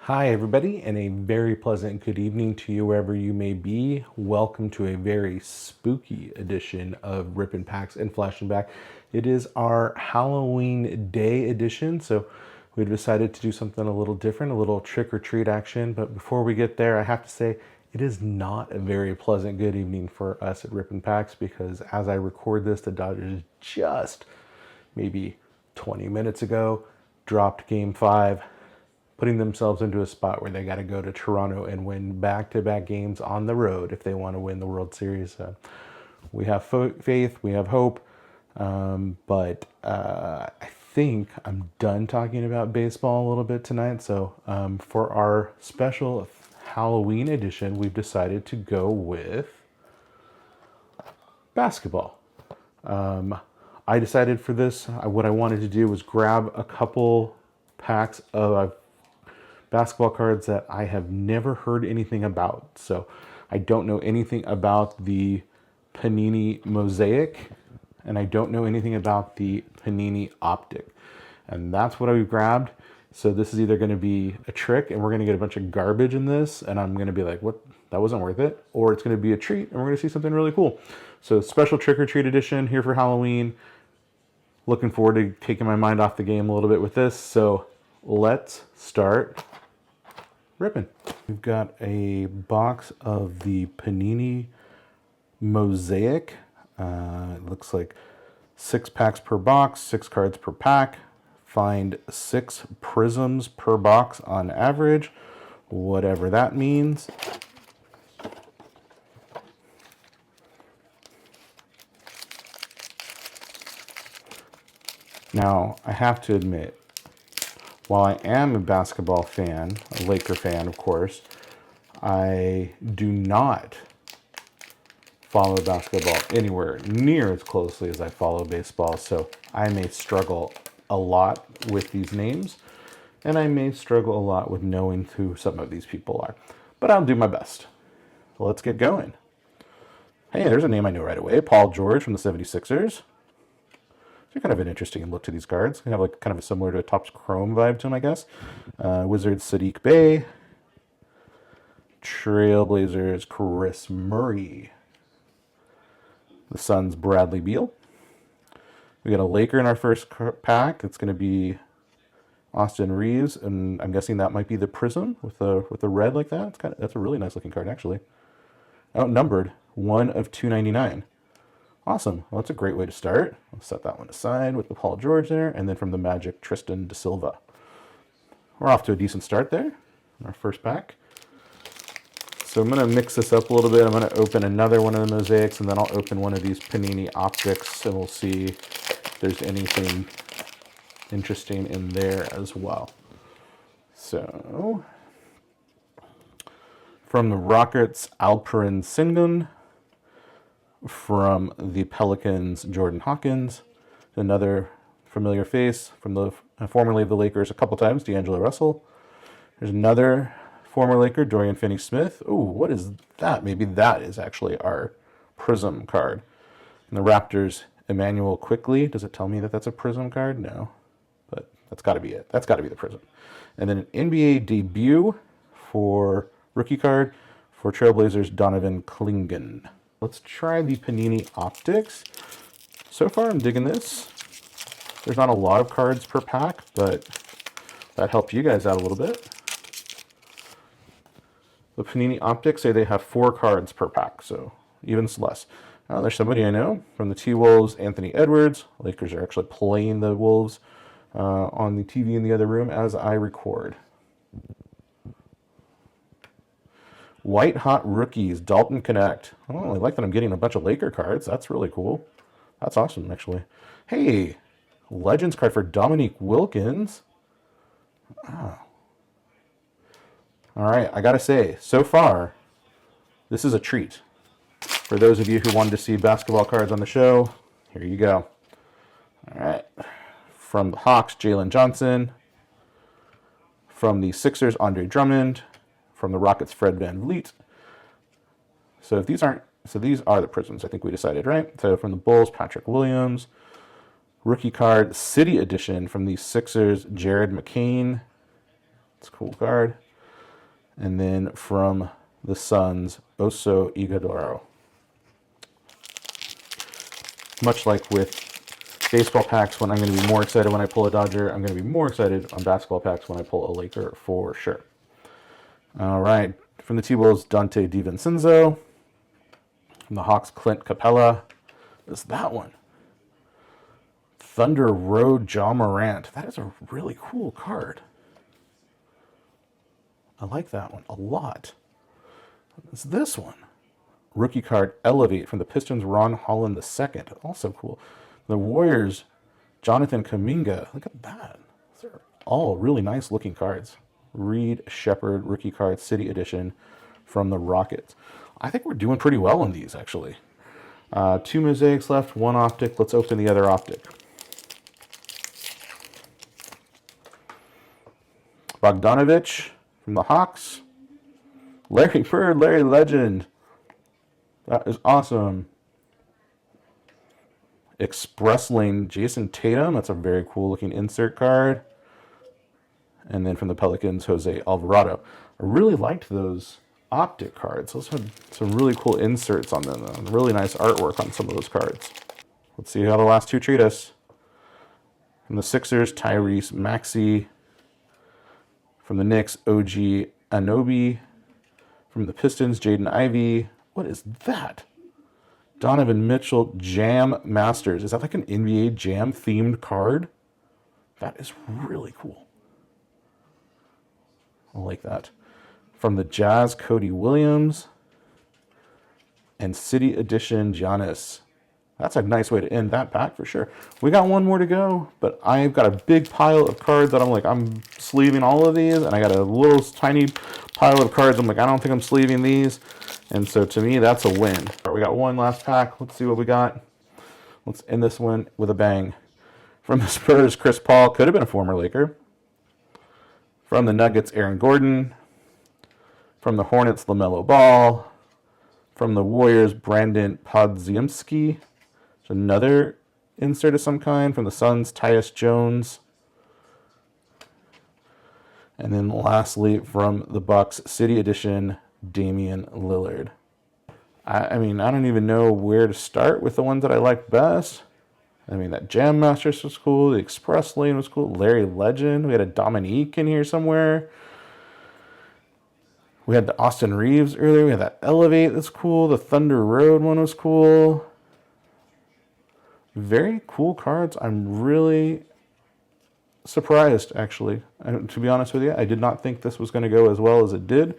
Hi everybody, and a very pleasant good evening to you wherever you may be. Welcome to a very spooky edition of Rippin' Packs and Flashing Back. It is our Halloween Day edition, so we decided to do something a little different, a little trick-or-treat action. But before we get there, I have to say it is not a very pleasant good evening for us at Rippin' Packs, because as I record this, the Dodgers just maybe 20 minutes ago dropped Game 5, putting themselves into a spot where they got to go to Toronto and win back-to-back games on the road if they want to win the World Series. We have faith, we have hope, but I think I'm done talking about baseball a little bit tonight. So for our special Halloween edition, we've decided to go with basketball. I decided for this, what I wanted to do was grab a couple packs of basketball cards that I have never heard anything about. So I don't know anything about the Panini Mosaic, and I don't know anything about the Panini Optic. And that's what I grabbed. So this is either going to be a trick and we're going to get a bunch of garbage in this and I'm going to be like, what? That wasn't worth it. Or it's going to be a treat and we're going to see something really cool. So special trick-or-treat edition here for Halloween. Looking forward to taking my mind off the game a little bit with this. So let's start ripping. We've got a box of the Panini Mosaic. It looks like 6 packs per box, 6 cards per pack. Find 6 prisms per box on average, whatever that means. Now, I have to admit, while I am a basketball fan, a Laker fan, of course, I do not follow basketball anywhere near as closely as I follow baseball. So I may struggle a lot with these names, and I may struggle a lot with knowing who some of these people are. But I'll do my best. So let's get going. Hey, there's a name I know right away. Paul George from the 76ers. So kind of an interesting look to these cards. They have like kind of a similar to a Topps Chrome vibe to them, I guess. Wizards Sadiq Bey. Trailblazers Chris Murray. The Suns Bradley Beal. We got a Laker in our first pack. It's going to be Austin Reeves, and I'm guessing that might be the prism with the red like that. That's a really nice looking card actually. Outnumbered, 1 of 299. Awesome. Well, that's a great way to start. I'll set that one aside with the Paul George there, and then from the Magic, Tristan da Silva. We're off to a decent start there in our first pack. So I'm going to mix this up a little bit. I'm going to open another one of the Mosaics, and then I'll open one of these Panini Optics, and we'll see if there's anything interesting in there as well. So, from the Rockets, Alperen Sengun. From the Pelicans, Jordan Hawkins. Another familiar face from the formerly of the Lakers a couple times, D'Angelo Russell. There's another former Laker, Dorian Finney-Smith. Ooh, what is that? Maybe that is actually our Prism card. And the Raptors, Emmanuel Quickley. Does it tell me that that's a Prism card? No, but that's got to be it. That's got to be the Prism. And then an NBA debut for rookie card for Trailblazers, Donovan Clingan. Let's try the Panini Optics. So far, I'm digging this. There's not a lot of cards per pack, but that helped you guys out a little bit. The Panini Optics say they have 4 cards per pack, so even less. There's somebody I know from the T-Wolves, Anthony Edwards. Lakers are actually playing the Wolves on the TV in the other room as I record. White Hot Rookies, Dalton Connect. Oh, I like that I'm getting a bunch of Laker cards. That's really cool. That's awesome, actually. Hey, Legends card for Dominique Wilkins. Oh. All right, I got to say, so far, this is a treat. For those of you who wanted to see basketball cards on the show, here you go. All right. From the Hawks, Jalen Johnson. From the Sixers, Andre Drummond. From the Rockets, Fred VanVleet. So if these aren't So these are the Prisms, I think we decided, right? So from the Bulls, Patrick Williams. Rookie card, City Edition from the Sixers, Jared McCain. It's a cool card. And then from the Suns, Oso Ighodaro. Much like with baseball packs, when I'm going to be more excited when I pull a Dodger, I'm going to be more excited on basketball packs when I pull a Laker for sure. All right. From the T-Wolves, Dante DiVincenzo. From the Hawks, Clint Capella. Is that one? Thunder Road Ja Morant. That is a really cool card. I like that one a lot. It's this one. Rookie card, Elevate from the Pistons, Ron Holland II. Also cool. The Warriors, Jonathan Kuminga. Look at that. These are all really nice looking cards. Reed Shepard, rookie card, City Edition from the Rockets. I think we're doing pretty well on these, actually. 2 mosaics left, 1 optic. Let's open the other optic. Bogdanovich from the Hawks. Larry Bird, Larry Legend. That is awesome. Express Lane, Jason Tatum. That's a very cool looking insert card. And then from the Pelicans, Jose Alvarado. I really liked those optic cards. Those had some really cool inserts on them. Really nice artwork on some of those cards. Let's see how the last 2 treat us. From the Sixers, Tyrese Maxey. From the Knicks, OG Anunoby. From the Pistons, Jaden Ivey. What is that? Donovan Mitchell, Jam Masters. Is that like an NBA Jam themed card? That is really cool. I like that. From the Jazz, Cody Williams. And City Edition, Giannis. That's a nice way to end that pack for sure. We got 1 more to go, but I've got a big pile of cards that I'm sleeving all of these, and I got a little tiny pile of cards. I'm like, I don't think I'm sleeving these. And so to me, that's a win. All right, we got 1 last pack. Let's see what we got. Let's end this one with a bang. From the Spurs, Chris Paul. Could have been a former Laker. From the Nuggets, Aaron Gordon. From the Hornets, LaMelo Ball. From the Warriors, Brandon Podziemski. Another insert of some kind. From the Suns, Tyus Jones. And then lastly, from the Bucks, City Edition, Damian Lillard. I mean, I don't even know where to start with the ones that I like best. I mean, that Jam Masters was cool. The Express Lane was cool. Larry Legend. We had a Dominique in here somewhere. We had the Austin Reeves earlier. We had that Elevate that's cool. The Thunder Road one was cool. Very cool cards. I'm really surprised, actually. To be honest with you, I did not think this was going to go as well as it did,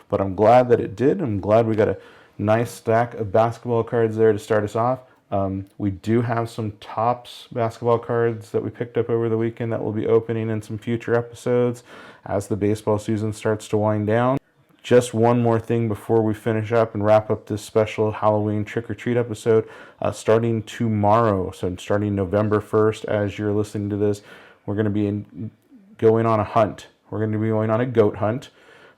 but I'm glad that it did. I'm glad we got a nice stack of basketball cards there to start us off. We do have some Topps basketball cards that we picked up over the weekend that we'll be opening in some future episodes as the baseball season starts to wind down. Just one more thing before we finish up and wrap up this special Halloween trick-or-treat episode. Starting tomorrow, so starting November 1st, as you're listening to this, we're going to be going on a hunt. We're going to be going on a goat hunt.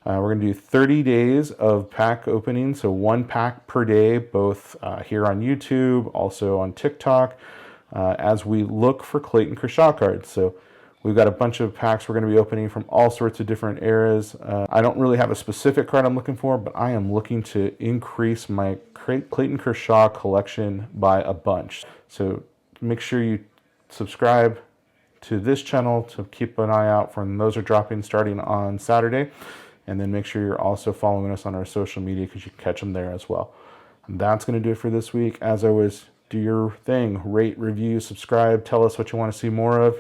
We're going to do 30 days of pack opening, so 1 pack per day, both here on YouTube, also on TikTok, as we look for Clayton Kershaw cards. So we've got a bunch of packs we're going to be opening from all sorts of different eras. I don't really have a specific card I'm looking for, but I am looking to increase my Clayton Kershaw collection by a bunch. So make sure you subscribe to this channel to keep an eye out for when those are dropping starting on Saturday. And then make sure you're also following us on our social media because you can catch them there as well. And that's going to do it for this week. As always, do your thing. Rate, review, subscribe. Tell us what you want to see more of.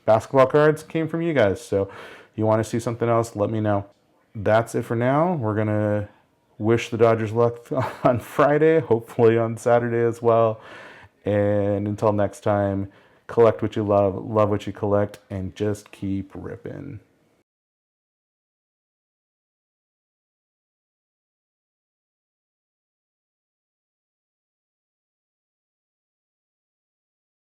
Basketball cards came from you guys. So if you want to see something else, let me know. That's it for now. We're going to wish the Dodgers luck on Friday, hopefully on Saturday as well. And until next time, collect what you love what you collect, and just keep ripping.